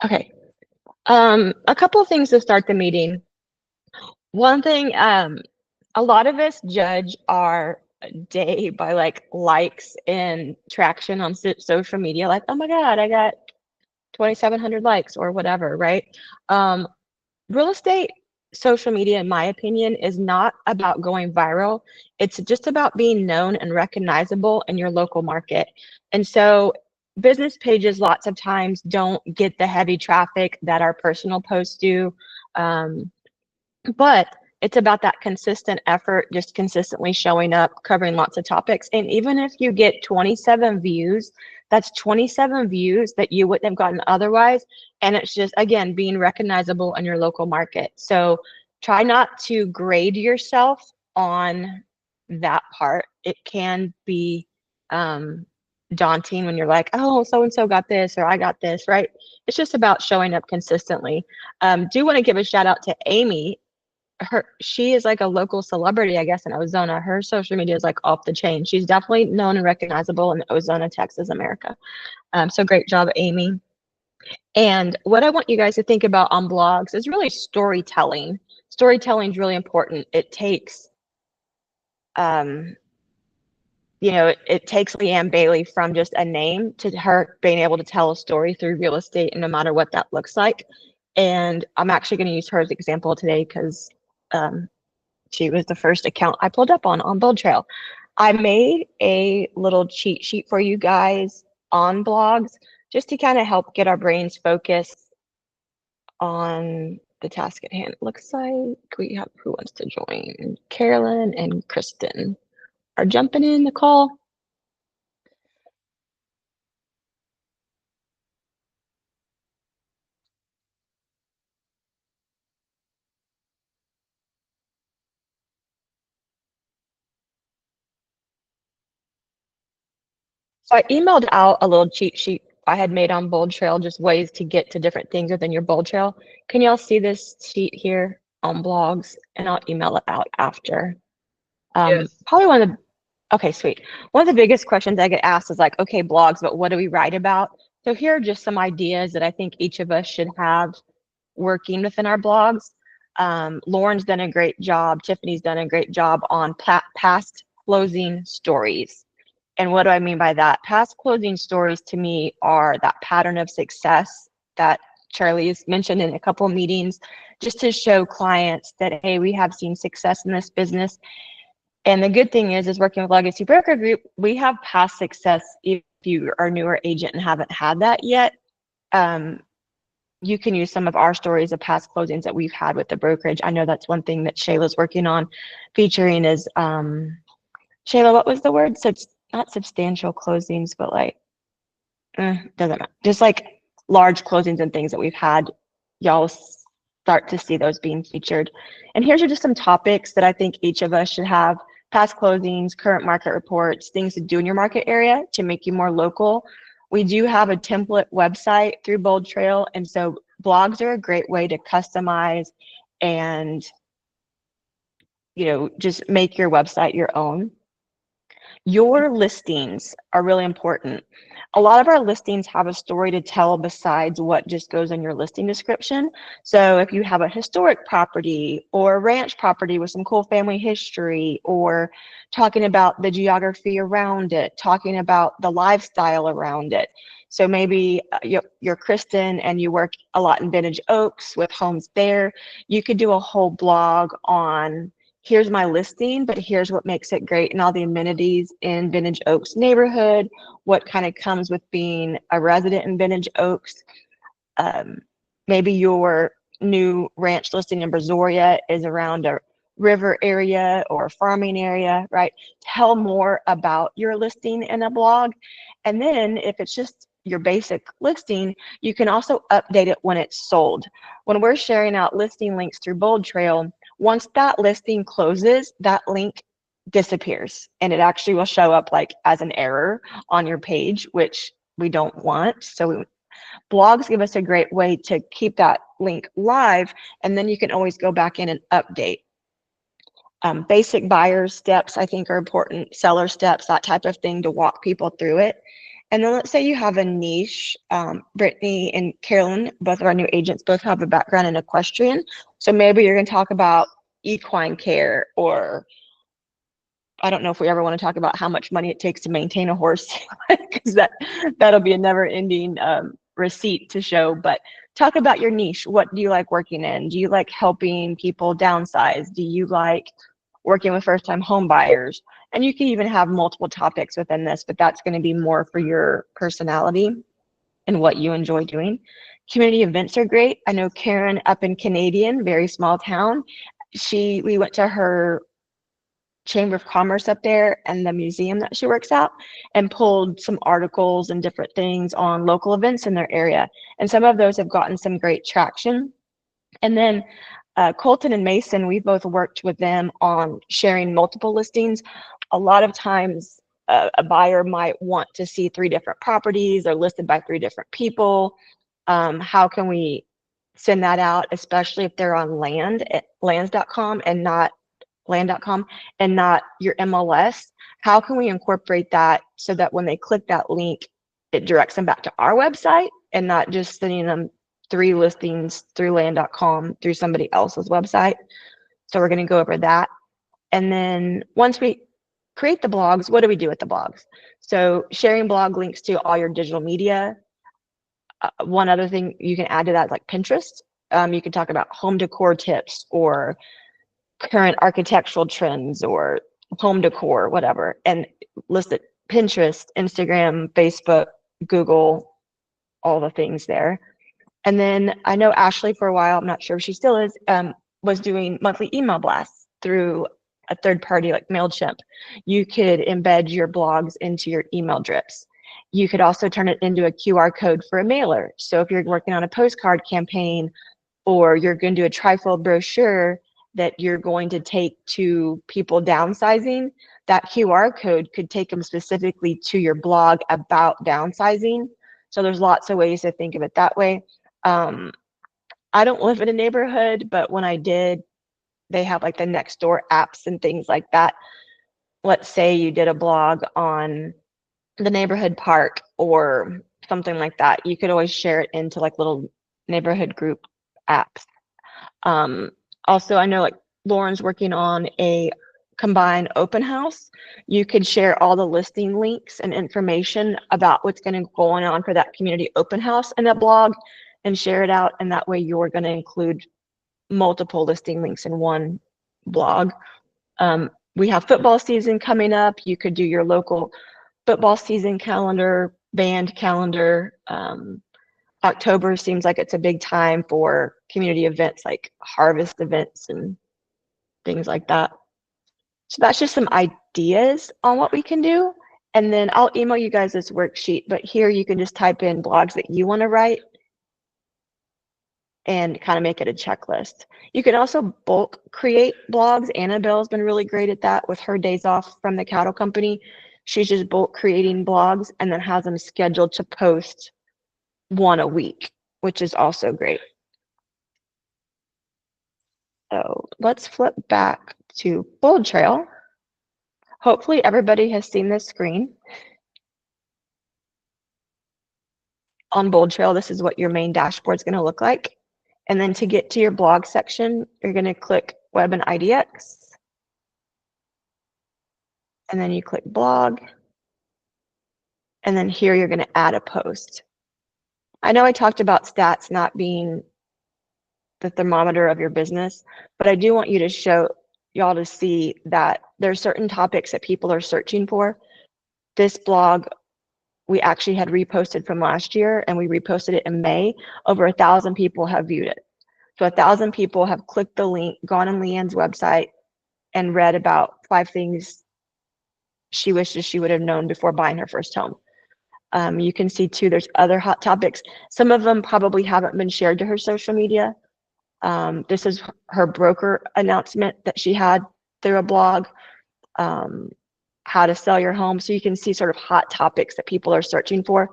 Okay. A couple of things to start the meeting. One thing, a lot of us judge our day by like likes and traction on social media. Like, oh my God, I got 2,700 likes or whatever, right? Um, Real estate social media, in my opinion, is not about going viral. It's just about being known and recognizable in your local market. And so business pages lots of times don't get the heavy traffic that our personal posts do. Um, but it's about that consistent effort, just consistently showing up, covering lots of topics. And even if you get 27 views, that's 27 views that you wouldn't have gotten otherwise. And it's just, again, being recognizable in your local market. So try not to grade yourself on that part. It can be daunting when you're like, oh, so and so got this, or I got this, right? It's just about showing up consistently. Do want to give a shout out to Amy. She is like a local celebrity, I guess, in Ozona. Her social media is like off the chain. She's definitely known and recognizable in Ozona, Texas, America. So great job, Amy. And what I want you guys to think about on blogs is really storytelling. Storytelling is really important. It takes, um, it takes Leanne Bailey from just a name to her being able to tell a story through real estate, and no matter what that looks like. And I'm actually going to use her as an example today because she was the first account I pulled up on Bold Trail. I made a little cheat sheet for you guys on blogs just to kind of help get our brains focused on the task at hand. It looks like we have who wants to join. Carolyn and Kristen are jumping in the call. So I emailed out a little cheat sheet I had made on Bold Trail, just ways to get to different things within your Bold Trail. Can y'all see this sheet here on blogs? And I'll email it out after. Yes. Probably one of the, okay, sweet. One of the biggest questions I get asked is like, okay, blogs, but what do we write about? So here are just some ideas that I think each of us should have working within our blogs. Lauren's done a great job. Tiffany's done a great job on past closing stories. And what do I mean by that? Past closing stories to me are that pattern of success that Charlie's mentioned in a couple of meetings, just to show clients that, hey, we have seen success in this business. And the good thing is working with Legacy Broker Group, we have past success. If you are a newer agent and haven't had that yet, you can use some of our stories of past closings that we've had with the brokerage. I know that's one thing that Shayla's working on featuring is, Shayla, what was the word? So it's not substantial closings, but like, doesn't matter. Just like large closings and things that we've had, y'all start to see those being featured. And here's just some topics that I think each of us should have: past closings, current market reports, things to do in your market area to make you more local. We do have a template website through Bold Trail, and so blogs are a great way to customize and just make your website your own. Your listings are really important. A lot of our listings have a story to tell besides what just goes in your listing description. So if you have a historic property or a ranch property with some cool family history, or talking about the geography around it, talking about the lifestyle around it. So maybe you're Kristen and you work a lot in Vintage Oaks with homes there. You could do a whole blog on, here's my listing, but here's what makes it great and all the amenities in Vintage Oaks neighborhood, what kind of comes with being a resident in Vintage Oaks. Maybe your new ranch listing in Brazoria is around a river area or a farming area, right? Tell more about your listing in a blog. And then if it's just your basic listing, you can also update it when it's sold. When we're sharing out listing links through Bold Trail, once that listing closes, that link disappears and it actually will show up like as an error on your page, which we don't want. So blogs give us a great way to keep that link live, and then you can always go back in and update. Basic buyer steps, I think, are important. Seller steps, that type of thing, to walk people through it. And then let's say you have a niche. Brittany and Carolyn, both of our new agents, both have a background in equestrian. So maybe you're going to talk about equine care, or I don't know if we ever want to talk about how much money it takes to maintain a horse, because that'll be a never-ending receipt to show. But talk about your niche. What do you like working in? Do you like helping people downsize? Do you like working with first-time home buyers? And you can even have multiple topics within this, but that's going to be more for your personality and what you enjoy doing. Community events are great. I know Karen up in Canadian, very small town. We went to her Chamber of Commerce up there and the museum that she works at, and pulled some articles and different things on local events in their area. And some of those have gotten some great traction. And then Colton and Mason, we both worked with them on sharing multiple listings. A lot of times a buyer might want to see 3 different properties or listed by 3 different people. How can we send that out, especially if they're on lands.com and not land.com and not your MLS? How can we incorporate that so that when they click that link, it directs them back to our website and not just sending them 3 listings through land.com through somebody else's website? So we're going to go over that. And then once we create the blogs, what do we do with the blogs? So sharing blog links to all your digital media. One other thing you can add to that is like Pinterest. You can talk about home decor tips or current architectural trends or home decor, whatever, and list it Pinterest, Instagram, Facebook, Google, all the things there. And then I know Ashley for a while, I'm not sure if she still is, was doing monthly email blasts through a third party like MailChimp. You could embed your blogs into your email drips. You could also turn it into a QR code for a mailer. So if you're working on a postcard campaign or you're going to do a trifold brochure that you're going to take to people downsizing, that QR code could take them specifically to your blog about downsizing. So there's lots of ways to think of it that way. I don't live in a neighborhood, but when I did, they have like the next door apps and things like that. Let's say you did a blog on the neighborhood park or something like that. You could always share it into like little neighborhood group apps. Also, I know like Lauren's working on a combined open house. You could share all the listing links and information about what's going to go on for that community open house in that blog and share it out. And that way you're going to include multiple listing links in one blog. We have football season coming up. You could do your local football season calendar, band calendar. October seems like it's a big time for community events like harvest events and things like that. So that's just some ideas on what we can do. And then I'll email you guys this worksheet, but here you can just type in blogs that you want to write and kind of make it a checklist. You can also bulk create blogs. Annabelle's been really great at that with her days off from the cattle company. She's just bulk creating blogs and then has them scheduled to post 1 a week, which is also great. So let's flip back to Bold Trail. Hopefully everybody has seen this screen. On Bold Trail, this is what your main dashboard is going to look like. And then to get to your blog section, you're going to click Web and IDX. And then you click blog. And then here you're going to add a post. I know I talked about stats not being the thermometer of your business, but I do want you to show y'all to see that there's certain topics that people are searching for. This blog we actually had reposted from last year, and we reposted it in May. Over 1,000 people have viewed it. So 1,000 people have clicked the link, gone on Leanne's website, and read about 5 things she wishes she would have known before buying her first home. You can see too, there's other hot topics. Some of them probably haven't been shared to her social media. This is her broker announcement that she had through a blog, how to sell your home. So you can see sort of hot topics that people are searching for.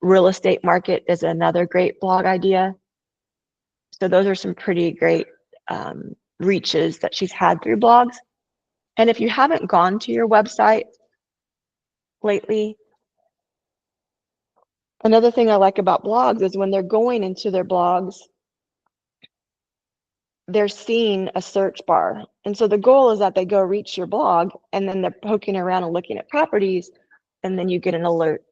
Real estate market is another great blog idea. So those are some pretty great reaches that she's had through blogs. And if you haven't gone to your website lately, Another thing I like about blogs is when they're going into their blogs, they're seeing a search bar. And so the goal is that they go reach your blog and then they're poking around and looking at properties, and then you get an alert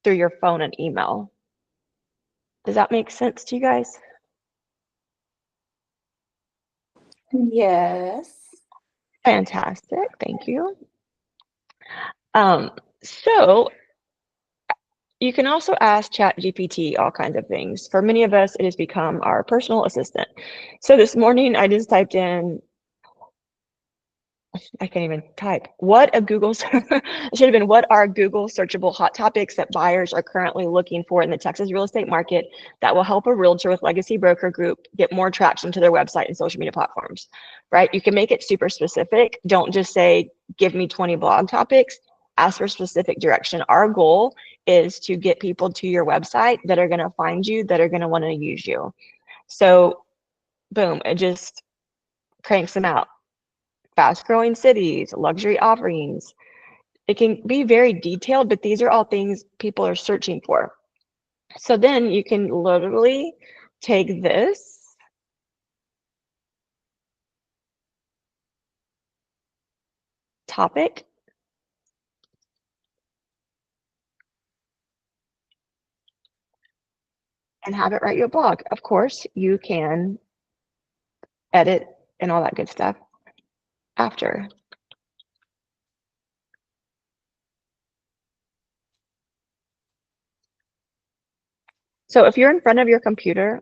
through your phone and email. Does that make sense to you guys? Yes. Fantastic, thank you. So you can also ask ChatGPT all kinds of things. For many of us, it has become our personal assistant. So this morning I just typed in, I can't even type, what a Google, it should have been, what are Google searchable hot topics that buyers are currently looking for in the Texas real estate market that will help a realtor with Legacy Broker Group get more traction to their website and social media platforms, right? You can make it super specific. Don't just say, give me 20 blog topics, ask for specific direction. Our goal is to get people to your website that are gonna find you, that are gonna wanna use you. So boom, it just cranks them out. Fast growing cities, luxury offerings. It can be very detailed, but these are all things people are searching for. So then you can literally take this topic and have it write you a blog. Of course, you can edit and all that good stuff after. So if you're in front of your computer,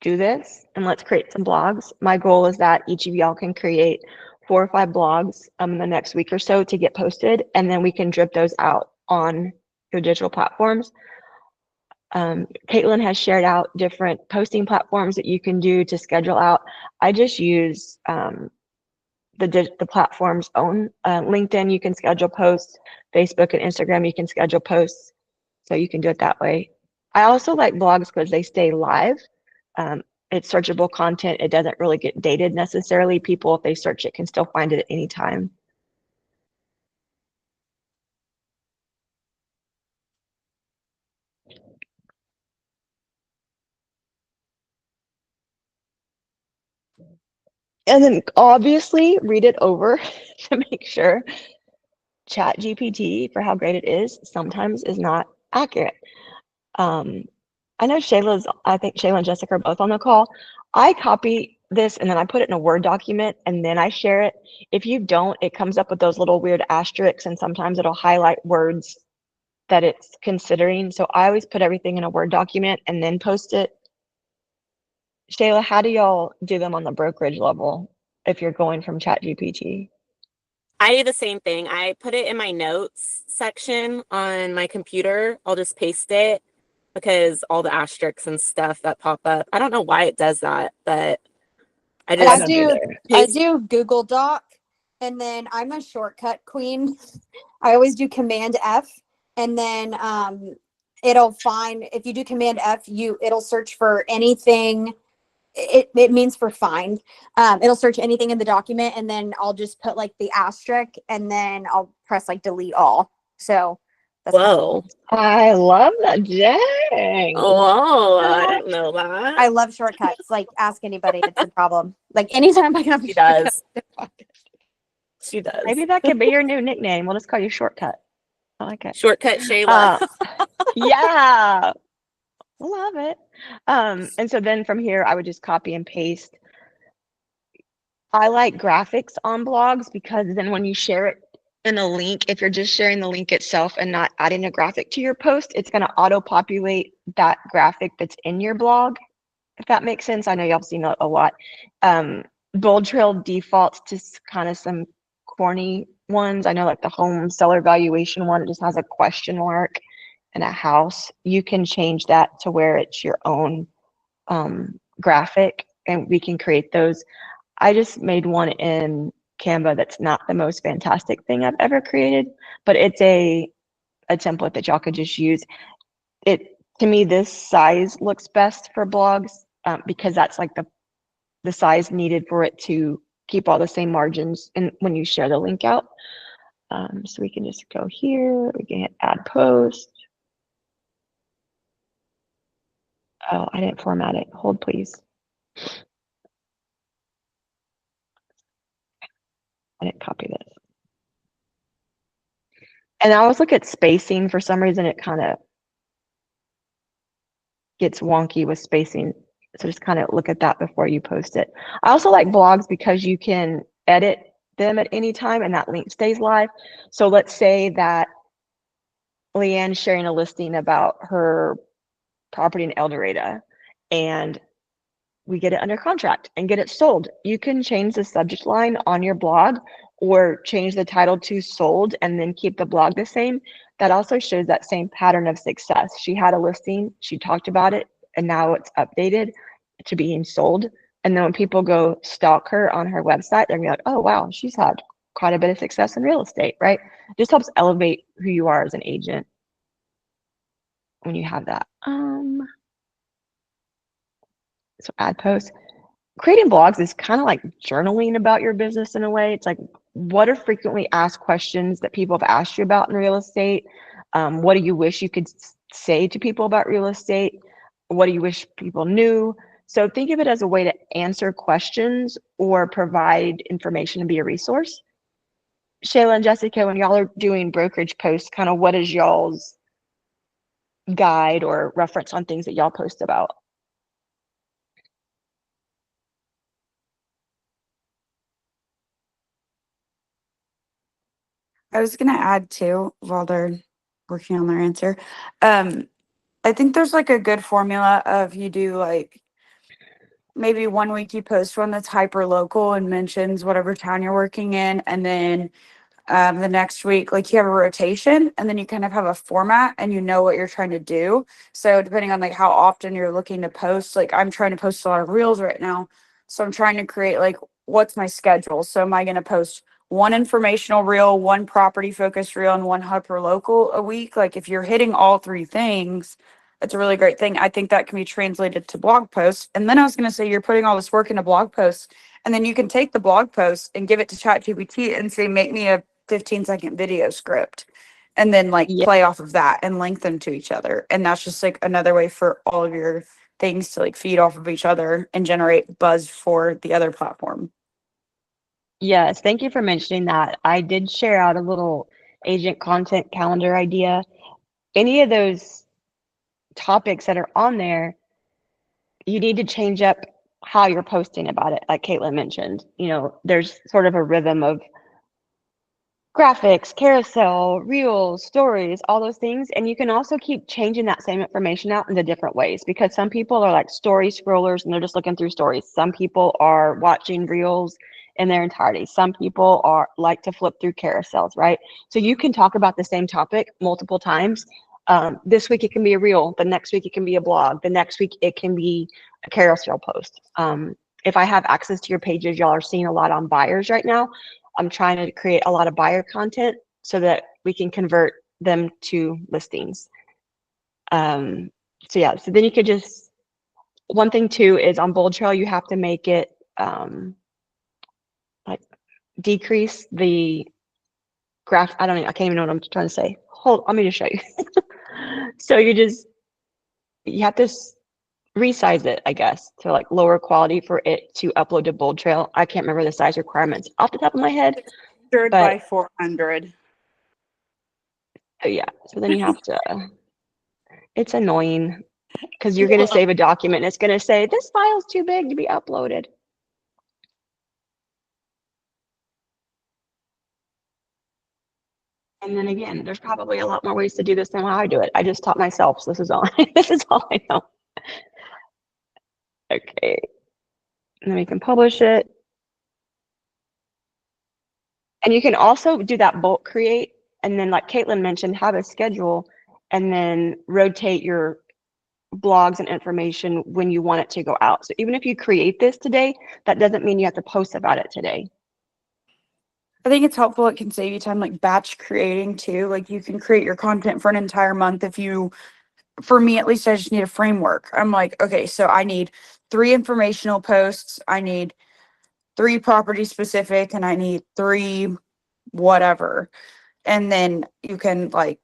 do this and let's create some blogs. My goal is that each of y'all can create 4 or 5 blogs in the next week or so to get posted, and then we can drip those out on your digital platforms. Caitlin has shared out different posting platforms that you can do to schedule out. I just use the platform's own. LinkedIn, you can schedule posts. Facebook and Instagram, you can schedule posts. So you can do it that way. I also like blogs because they stay live. It's searchable content. It doesn't really get dated necessarily. People, if they search it, can still find it at any time. And then obviously read it over to make sure. ChatGPT, for how great it is, sometimes is not accurate. I know I think Shayla and Jessica are both on the call. I copy this and then I put it in a Word document and then I share it. If you don't, it comes up with those little weird asterisks and sometimes it'll highlight words that it's considering. So I always put everything in a Word document and then post it. Shayla, how do y'all do them on the brokerage level if you're going from ChatGPT? I do the same thing. I put it in my notes section on my computer. I'll just paste it because all the asterisks and stuff that pop up. I don't know why it does that, but I just I do Google Doc, and then I'm a shortcut queen. I always do Command F, and then it'll find, if you do Command F, it'll search for anything. It means for find. It'll search anything in the document, and then I'll just put like the asterisk, and then I'll press like delete all. So that's whoa. I love that. Dang. Oh, I didn't know that. I love shortcuts. Like, ask anybody, it's a problem. Like, anytime I can have a She shortcut. does. She does. Maybe that could be your new nickname. We'll just call you Shortcut. I like it. Shortcut Shayla. Yeah. Love it. And so then from here, I would just copy and paste. I like graphics on blogs because then when you share it in a link, if you're just sharing the link itself and not adding a graphic to your post, it's going to auto-populate that graphic that's in your blog, if that makes sense. I know y'all have seen a lot. Bold Trail defaults to kind of some corny ones. I know like the home seller valuation one, it just has a question mark and a house. You can change that to where it's your own graphic, and we can create those. I just made one in Canva that's not the most fantastic thing I've ever created, but it's a template that y'all could just use. To me, this size looks best for blogs because that's like the size needed for it to keep all the same margins and when you share the link out. So we can just go here, we can hit add post. Oh, I didn't format it. Hold, please. I didn't copy this. And I always look at spacing. For some reason, it kind of gets wonky with spacing. So just kind of look at that before you post it. I also like blogs because you can edit them at any time and that link stays live. So let's say that Leanne's sharing a listing about her property in El Dorado and we get it under contract and get it sold. You can change the subject line on your blog or change the title to sold and then keep the blog the same. That also shows that same pattern of success. She had a listing, she talked about it, and now it's updated to being sold. And then when people go stalk her on her website, they're gonna be like, oh wow, she's had quite a bit of success in real estate, right? It just helps elevate who you are as an agent when you have that. So ad posts. Creating blogs is kind of like journaling about your business in a way. It's like, what are frequently asked questions that people have asked you about in real estate? What do you wish you could say to people about real estate? What do you wish people knew? So think of it as a way to answer questions or provide information and be a resource. Shayla and Jessica, when y'all are doing brokerage posts, kind of what is y'all's guide or reference on things that y'all post about? I was gonna add too, while they're working on their answer. I think there's like a good formula of you do like maybe 1 week you post one that's hyper local and mentions whatever town you're working in, and then the next week like you have a rotation, and then you kind of have a format and you know what you're trying to do. So depending on like how often you're looking to post, like I'm trying to post a lot of reels right now, so I'm trying to create like what's my schedule. So am I going to post one informational reel, one property focused reel, and one hyper local a week? Like if you're hitting all three things, it's a really great thing. I think that can be translated to blog posts. And then I was going to say, you're putting all this work into blog posts, and then you can take the blog post and give it to ChatGPT and say, make me a 15-second video script, and then like Yeah. play off of that and link them to each other. And that's just like another way for all of your things to like feed off of each other and generate buzz for the other platform. Yes, thank you for mentioning that. I did share out a little agent content calendar idea. Any of those topics that are on there, you need to change up how you're posting about it. Like Caitlin mentioned, you know, there's sort of a rhythm of graphics, carousel, reels, stories, all those things. And you can also keep changing that same information out into different ways, because some people are like story scrollers and they're just looking through stories. Some people are watching reels in their entirety. Some people are like to flip through carousels, right? So you can talk about the same topic multiple times. This week it can be a reel. The next week it can be a blog. The next week it can be a carousel post. If I have access to your pages, y'all are seeing a lot on buyers right now. I'm trying to create a lot of buyer content so that we can convert them to listings. So yeah, so then you could just, one thing too is on Bold Trail, you have to make it like decrease the graph. I can't even know what I'm trying to say. Hold, let me just show you. So you have to resize it, I guess, to like lower quality for it to upload to Bold Trail. I can't remember the size requirements off the top of my head. 100 But- by 400. Oh yeah, so then you have to, it's annoying because you're going to save a document and it's going to say, this file's too big to be uploaded. And then again, there's probably a lot more ways to do this than how I do it. I just taught myself, so this is all, this is all I know. Okay, and then we can publish it. And you can also do that bulk create, and then like Caitlin mentioned, have a schedule and then rotate your blogs and information when you want it to go out. So even if you create this today, that doesn't mean you have to post about it today. I think it's helpful. It can save you time, like batch creating too. Like you can create your content for an entire month. If you, for me at least, I just need a framework. I'm like, okay, so I need 3 informational posts. I need 3 property specific, and I need 3 whatever. And then you can like,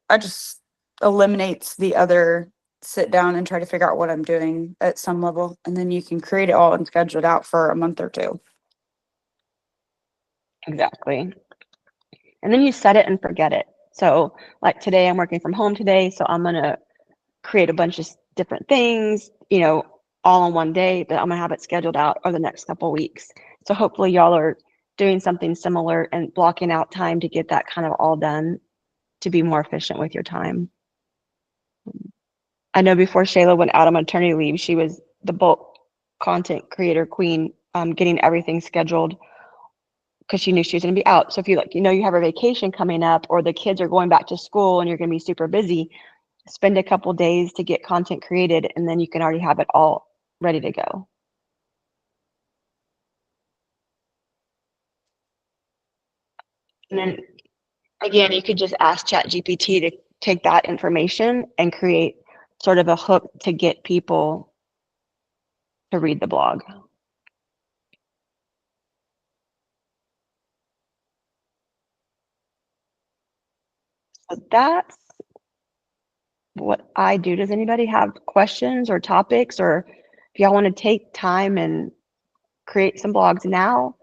I just eliminates the other sit down and try to figure out what I'm doing at some level. And then you can create it all and schedule it out for a month or two. Exactly. And then you set it and forget it. So like today, I'm working from home today, so I'm gonna create a bunch of different things, all on one day, but I'm gonna have it scheduled out over the next couple of weeks. So hopefully y'all are doing something similar and blocking out time to get that kind of all done to be more efficient with your time. I know before Shayla went out on maternity leave, she was the bulk content creator queen, getting everything scheduled because she knew she was going to be out. So if you you have a vacation coming up or the kids are going back to school and you're going to be super busy, spend a couple days to get content created and then you can already have it all ready to go. And then again, you could just ask ChatGPT to take that information and create sort of a hook to get people to read the blog. So that's what I do. Does anybody have questions or topics, or if y'all want to take time and create some blogs now?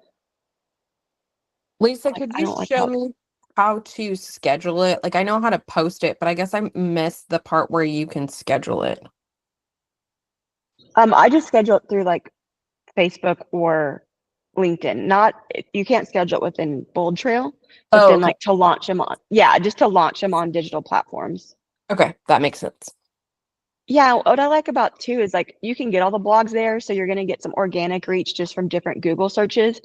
Lisa, could I you don't like show how me how to schedule it? Like, I know how to post it, but I guess I missed the part where you can schedule it. I just schedule it through like Facebook or LinkedIn. Not you can't schedule it within Bold Trail, but Oh, then okay. like to launch them on just to launch them on digital platforms. Okay, that makes sense. Yeah, what I like about too is like you can get all the blogs there, so you're going to get some organic reach just from different Google searches.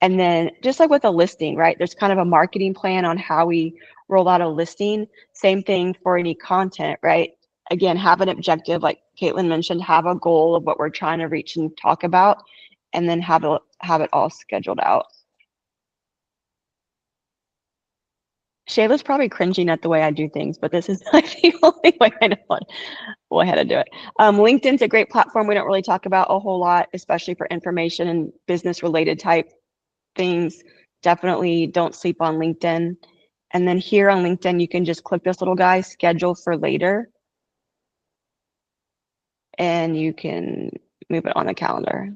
And then just like with a listing, right? There's kind of a marketing plan on how we roll out a listing. Same thing for any content, right? Again, have an objective, like Caitlin mentioned, have a goal of what we're trying to reach and talk about, and then have it all scheduled out. Shayla's probably cringing at the way I do things, but this is like the only way I know how to do it. LinkedIn's a great platform we don't really talk about a whole lot, especially for information and business related type things. Definitely don't sleep on LinkedIn. And then here on LinkedIn, you can just click this little guy, schedule for later, and you can move it on the calendar.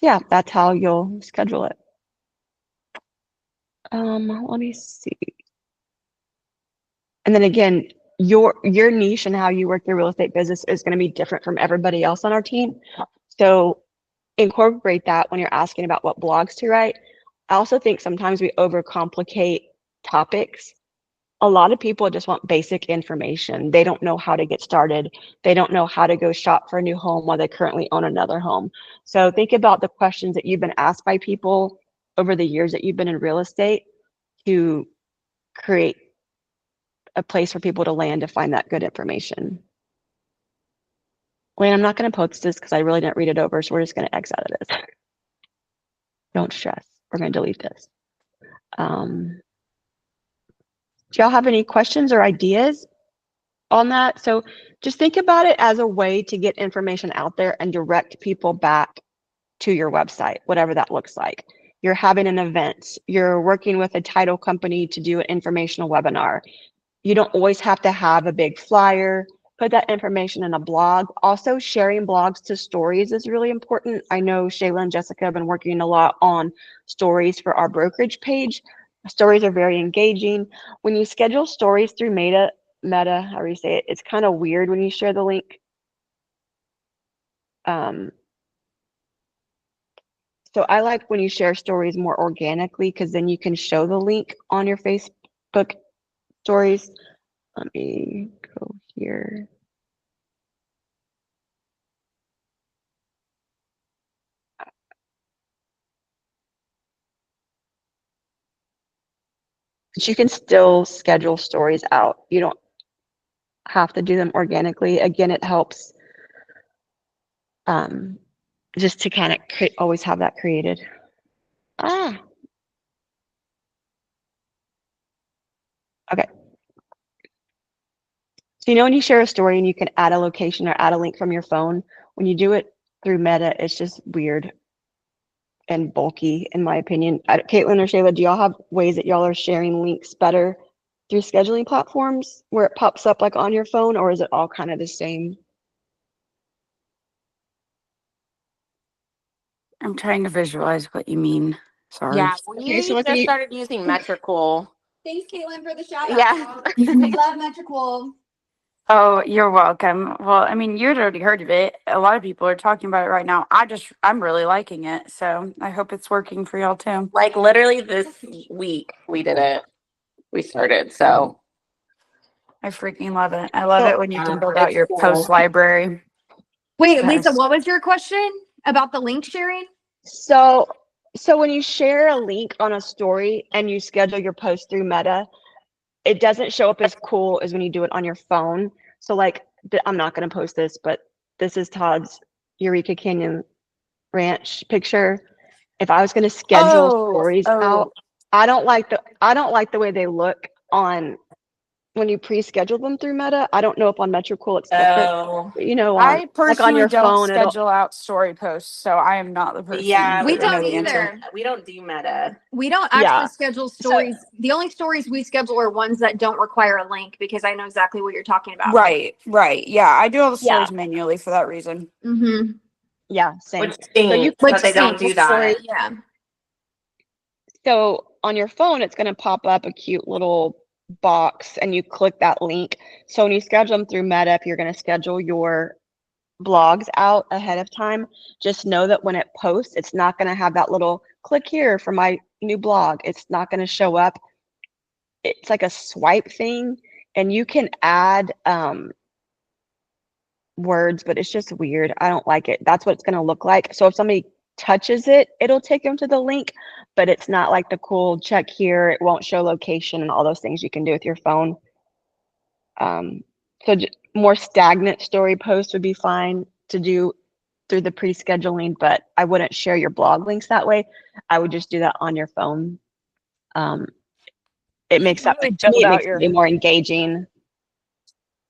Yeah, that's how you'll schedule it. Let me see. And then again, your niche and how you work your real estate business is going to be different from everybody else on our team. So incorporate that when you're asking about what blogs to write. I also think sometimes we overcomplicate topics. A lot of people just want basic information. They don't know how to get started. They don't know how to go shop for a new home while they currently own another home. So think about the questions that you've been asked by people over the years that you've been in real estate to create a place for people to land to find that good information. Wait, I'm not going to post this because I really didn't read it over, so we're just going to X out of this. Don't stress. We're going to delete this. Do y'all have any questions or ideas on that? So just think about it as a way to get information out there and direct people back to your website, whatever that looks like. You're having an event, you're working with a title company to do an informational webinar. You don't always have to have a big flyer. Put that information in a blog. Also, sharing blogs to stories is really important. I know Shayla and Jessica have been working a lot on stories for our brokerage page. Stories are very engaging. When you schedule stories through Meta, however you say it, it's kind of weird when you share the link. So I like when you share stories more organically because then you can show the link on your Facebook stories. Let me go here. But you can still schedule stories out. You don't have to do them organically. Again, it helps just to kind of always have that created. Okay. So when you share a story and you can add a location or add a link from your phone, when you do it through Meta, it's just weird and bulky, in my opinion. Caitlin or Shayla, do y'all have ways that y'all are sharing links better through scheduling platforms where it pops up like on your phone, or is it all kind of the same? I'm trying to visualize what you mean. Sorry. Yeah, Okay, so we like when just you, started using Metricool. Thanks, Caitlin, for the shout Yeah. out. We love Metricool. Oh, you're welcome. Well, I mean, you'd already heard of it. A lot of people are talking about it right now. I'm really liking it. So I hope it's working for y'all too. Like literally this week we did it. We started. So I freaking love it. I love so it when you can build out it's your cool. post library. Wait, Lisa, Yes. what was your question about the link sharing? so so when you share a link on a story and you schedule your post through Meta, it doesn't show up as cool as when you do it on your phone. So like, I'm not going to post this, but this is Todd's Eureka Canyon Ranch picture. If I was going to schedule stories out, I don't like the way they look on when you pre-schedule them through Meta. I don't know if on Metricool it's different. Oh, But, you know, I like on personally your don't phone, it'll. schedule out story posts, so I am not the person. yeah, We that would know don't the answer. either. We don't do Meta. We don't Yeah. actually schedule stories. The only stories we schedule are ones that don't require a link because I know exactly what you're talking about. Right. Yeah, I do all the Yeah. stories manually for that reason. Mm-hmm. Yeah, same. Which stinks, Which but they don't stinks. do that. Yeah. So on your phone, it's going to pop up a cute little box and you click that link. So when you schedule them through Meta, if you're going to schedule your blogs out ahead of time, just know that when it posts, it's not going to have that little click here for my new blog. It's not going to show up. It's like a swipe thing, and you can add words, but it's just weird. I don't like it. That's what it's going to look like. So if somebody touches it, it'll take them to the link, but it's not like the cool check here. It won't show location and all those things you can do with your phone. So more stagnant story posts would be fine to do through the pre-scheduling, but I wouldn't share your blog links that way. I would just do that on your phone. It makes that, Really to me, build it out makes your. it more engaging.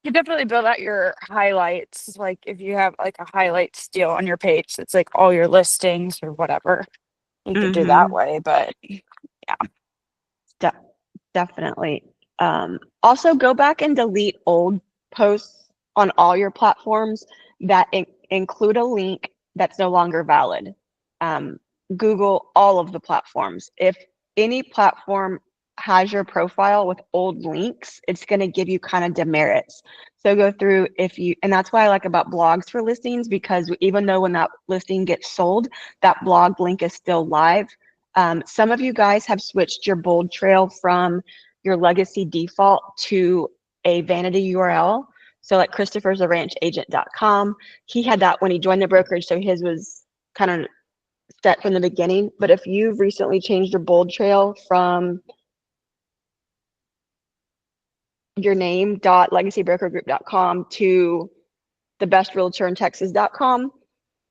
You definitely build out your highlights. Like if you have like a highlights deal on your page, it's like all your listings or whatever. You could do that way, but Definitely. Also, go back and delete old posts on all your platforms that include a link that's no longer valid. Google all of the platforms. If any platform has your profile with old links, it's going to give you kind of demerits. So go through and that's why I like about blogs for listings, because even though when that listing gets sold, that blog link is still live. Some of you guys have switched your bold trail from your legacy default to a vanity URL. So like Christopher's a ranchagent.com. He had that when he joined the brokerage, so his was kind of set from the beginning. But if you've recently changed your bold trail from your name .legacybrokergroup.com to the best realtor in Texas.com,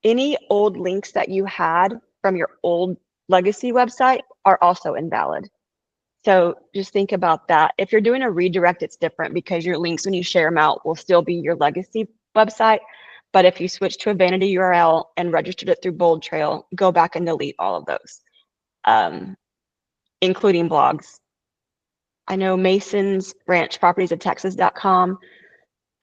any old links that you had from your old legacy website are also invalid. So just think about that. If you're doing a redirect, it's different because your links, when you share them out, will still be your legacy website. But if you switch to a vanity URL and registered it through Bold Trail, go back and delete all of those, including blogs. I know Mason's Ranch Properties of Texas.com.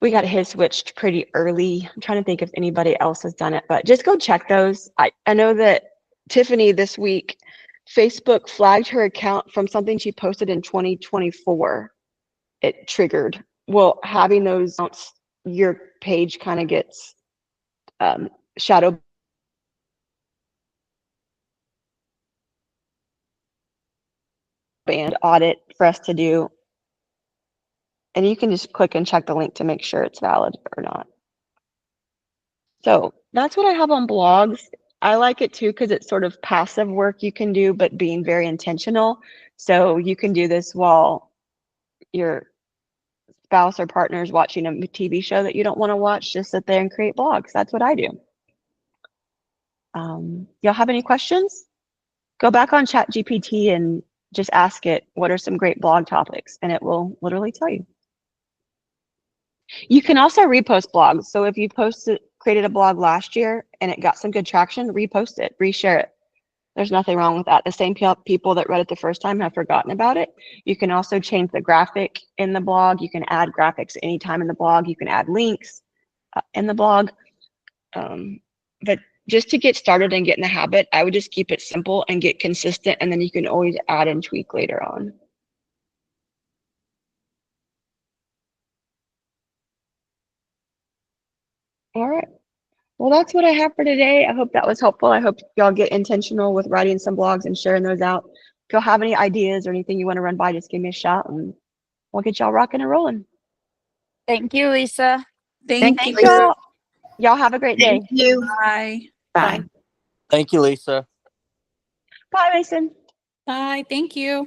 We got his switched pretty early. I'm trying to think if anybody else has done it, but just go check those. I know that Tiffany this week, Facebook flagged her account from something she posted in 2024. It triggered. Well, having those, your page kind of gets shadow banned audit for us to do. And you can just click and check the link to make sure it's valid or not. So that's what I have on blogs. I like it too because it's sort of passive work you can do, but being very intentional. So you can do this while your spouse or partner is watching a TV show that you don't want to watch. Just sit there and create blogs. That's what I do. Y'all have any questions? Go back on ChatGPT and just ask it, what are some great blog topics? And it will literally tell you. You can also repost blogs. So if you created a blog last year and it got some good traction, repost it, reshare it. There's nothing wrong with that. The same people that read it the first time have forgotten about it. You can also change the graphic in the blog. You can add graphics anytime in the blog. You can add links in the blog. But just to get started and get in the habit, I would just keep it simple and get consistent, and then you can always add and tweak later on. All right. Well, that's what I have for today. I hope that was helpful. I hope y'all get intentional with writing some blogs and sharing those out. If y'all have any ideas or anything you want to run by, just give me a shout and we'll get y'all rocking and rolling. Thank you, Lisa. Thank Thanks, you. y'all. Y'all have a great day. Thank you. Bye. Bye. Thank you, Lisa. Bye, Mason. Bye. Thank you.